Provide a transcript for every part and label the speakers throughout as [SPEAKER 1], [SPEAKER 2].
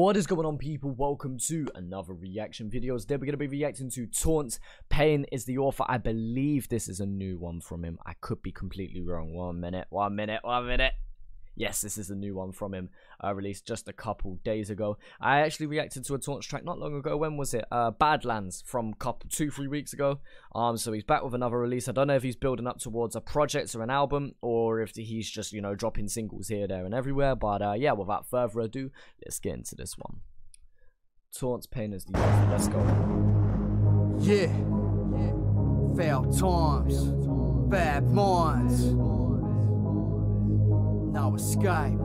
[SPEAKER 1] What is going on, people? Welcome to another reaction video. Today we're going to be reacting to Tornts. Pain is the author. I believe this is a new one from him. I could be completely wrong. One minute. Yes, this is a new one from him, released just a couple days ago. I actually reacted to a Tornts track not long ago. When was it? Badlands from 2-3 weeks ago. So he's back with another release. I don't know if he's building up towards a project or an album, or if he's just, you know, dropping singles here, there, and everywhere. But yeah, without further ado, let's get into this one. Tornts, Pain is the author. Let's go.
[SPEAKER 2] Yeah. Foul times, bad minds. No escape.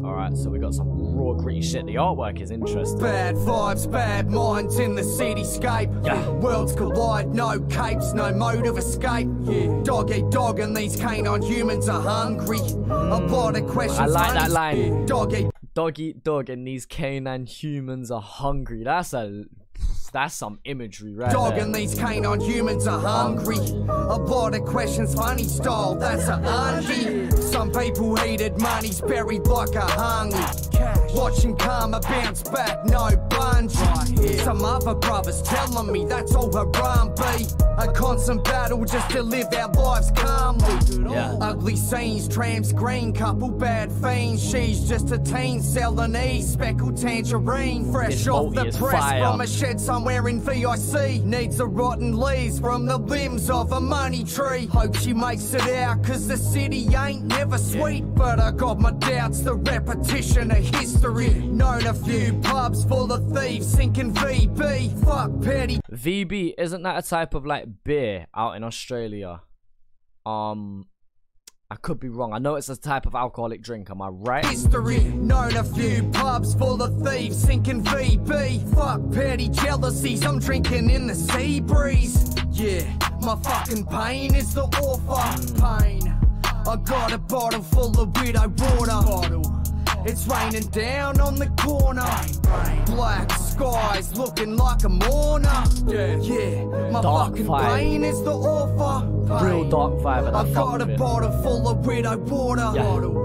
[SPEAKER 1] Alright, so we got some raw, gritty shit. The artwork is interesting.
[SPEAKER 2] Bad vibes, bad minds in the cityscape. Yeah. Worlds collide, no capes, no mode of escape. Yeah. Dog eat dog, and these canine humans are hungry. A lot of questions.
[SPEAKER 1] I like that line.
[SPEAKER 2] Yeah. Dog
[SPEAKER 1] eat dog, and these canine humans are hungry. That's some imagery right
[SPEAKER 2] dog
[SPEAKER 1] there.
[SPEAKER 2] And these canine humans are hungry. A lot of questions, funny style, that's a undie. Some people hated money's buried like a hungry. Watching karma bounce back, no bungee. Some other brothers telling me that's all haram be. A constant battle just to live our lives calmly.
[SPEAKER 1] Yeah.
[SPEAKER 2] Ugly scenes, trams, green couple, bad fiends. She's just a teen selling speckled tangerine. Fresh
[SPEAKER 1] this
[SPEAKER 2] off the press
[SPEAKER 1] fire.
[SPEAKER 2] from a shed somewhere in VIC. Needs a rotten leaves from the limbs of a money tree. Hope she makes it out, cause the city ain't never sweet. But I got my doubts, the repetition of history. Known a few pubs full of thieves sinking VB. Fuck petty.
[SPEAKER 1] VB, isn't that a type of like beer out in Australia? I could be wrong. I know it's a type of alcoholic drink. Am I right?
[SPEAKER 2] History. Known a few pubs full of thieves sinking VB. Fuck petty jealousies. I'm drinking in the sea breeze. Yeah, my fucking pain is the author. Pain. I got a bottle full of widow water. It's raining down on the corner. Black skies looking like a mourner. Yeah, my
[SPEAKER 1] dark
[SPEAKER 2] fucking
[SPEAKER 1] vibe.
[SPEAKER 2] pain is the author.
[SPEAKER 1] Real dark vibe. And
[SPEAKER 2] I've got a bottle full of widow water.
[SPEAKER 1] Yeah.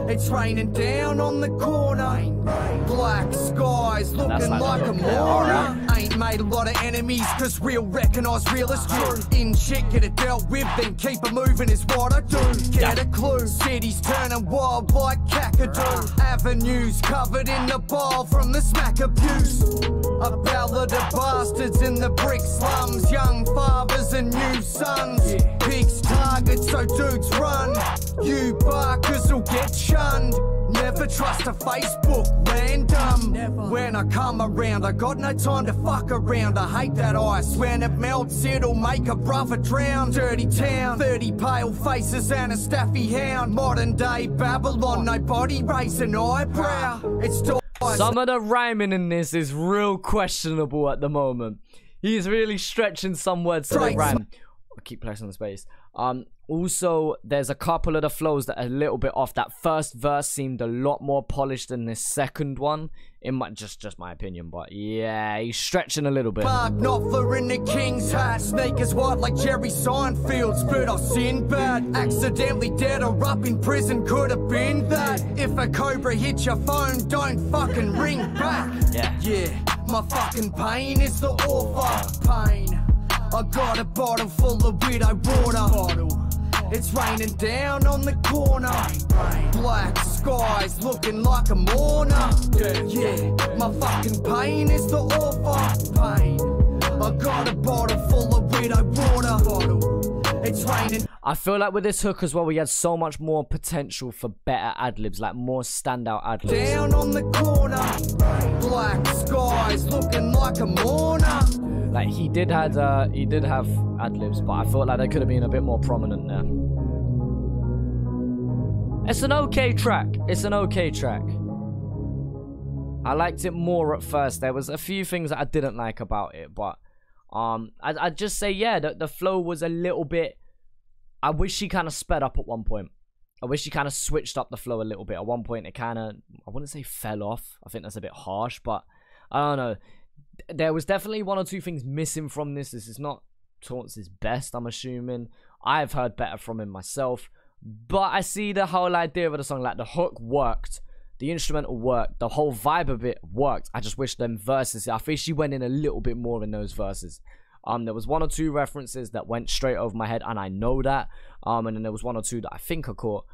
[SPEAKER 2] It's raining down on the corner. Black skies looking like a mourner. Ain't made a lot of enemies, cause real recognize real is true. In shit, get it dealt with, then keep it moving is what I do. Get a clue, cities turning wild like Kakadu. Avenues covered in the ball from the smack abuse. A ballad of bastards in the brick slums. Young fathers and new sons. Pigs target so dudes run. You barkers will get shunned. Never trust a Facebook random. Never. When I come around, I got no time to fuck around. I hate that ice. When it melts, it'll make a brother drown. Dirty town, 30 pale faces and a staffy hound. Modern day Babylon, nobody raise an eyebrow. It's
[SPEAKER 1] some of the rhyming in this is real questionable at the moment. He's really stretching some words to the rhyme. I'll keep pressing the space. Also, there's a couple of the flows that are a little bit off. That first verse seemed a lot more polished than this second one. In my just my opinion, but yeah, he's stretching a little bit.
[SPEAKER 2] Mark Knopfler in the king's hat, sneakers white like Jerry Seinfeld's, but I've sinned bad. Accidentally dead or up in prison, could have been that. If a cobra hits your phone, don't fucking ring back. Yeah, my fucking pain is the author. Pain. I got a bottle full of widow water. It's raining down on the corner. Black skies looking like a mourner. Yeah, my fucking pain is the author. Pain. I got a bottle full of widow water. It's raining.
[SPEAKER 1] I feel like with this hook as well, we had so much more potential for better ad-libs, like more standout ad-libs.
[SPEAKER 2] Down on the corner. Black skies looking like a mourner.
[SPEAKER 1] Like he did have ad-libs, but I felt like they could have been a bit more prominent there. It's an okay track. It's an okay track. I liked it more at first. There was a few things that I didn't like about it, but I'd just say, yeah, the flow was a little bit. I wish she kind of sped up at one point. I wish she kind of switched up the flow a little bit. At one point, it kind of, I wouldn't say fell off. I think that's a bit harsh, but I don't know. There was definitely one or two things missing from this. This is not Tornts' best, I'm assuming. I've heard better from him myself. But I see the whole idea of the song. Like, the hook worked. The instrumental worked. The whole vibe of it worked. I just wish them verses. I think she went in a little bit more in those verses. There was 1 or 2 references that went straight over my head, and I know that. And then there was 1 or 2 that I think I caught.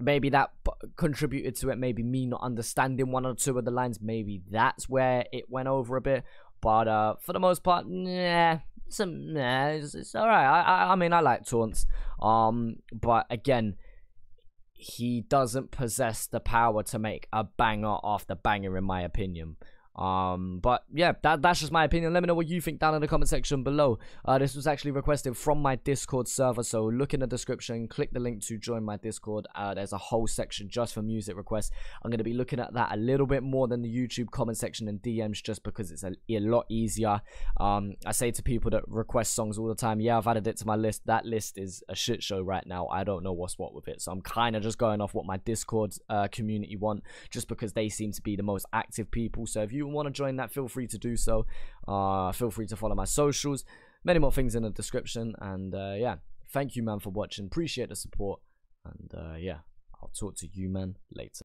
[SPEAKER 1] Maybe that contributed to it. Maybe me not understanding 1 or 2 of the lines. Maybe that's where it went over a bit. But for the most part, nah. It's alright. I mean, I like Tornts. But again, he doesn't possess the power to make a banger after banger, in my opinion. But yeah, that's just my opinion. Let me know what you think down in the comment section below. This was actually requested from my Discord server, so look in the description, click the link to join my Discord. There's a whole section just for music requests. I'm going to be looking at that a little bit more than the YouTube comment section and DMs, just because it's a lot easier. I say to people that request songs all the time, yeah, I've added it to my list. That list is a shit show right now. I don't know what's what with it, so I'm kind of just going off what my Discord community want, just because they seem to be the most active people. So if you want to join that, feel free to do so. Feel free to follow my socials, many more things in the description. And yeah, thank you, man, for watching. Appreciate the support. And yeah, I'll talk to you, man, later.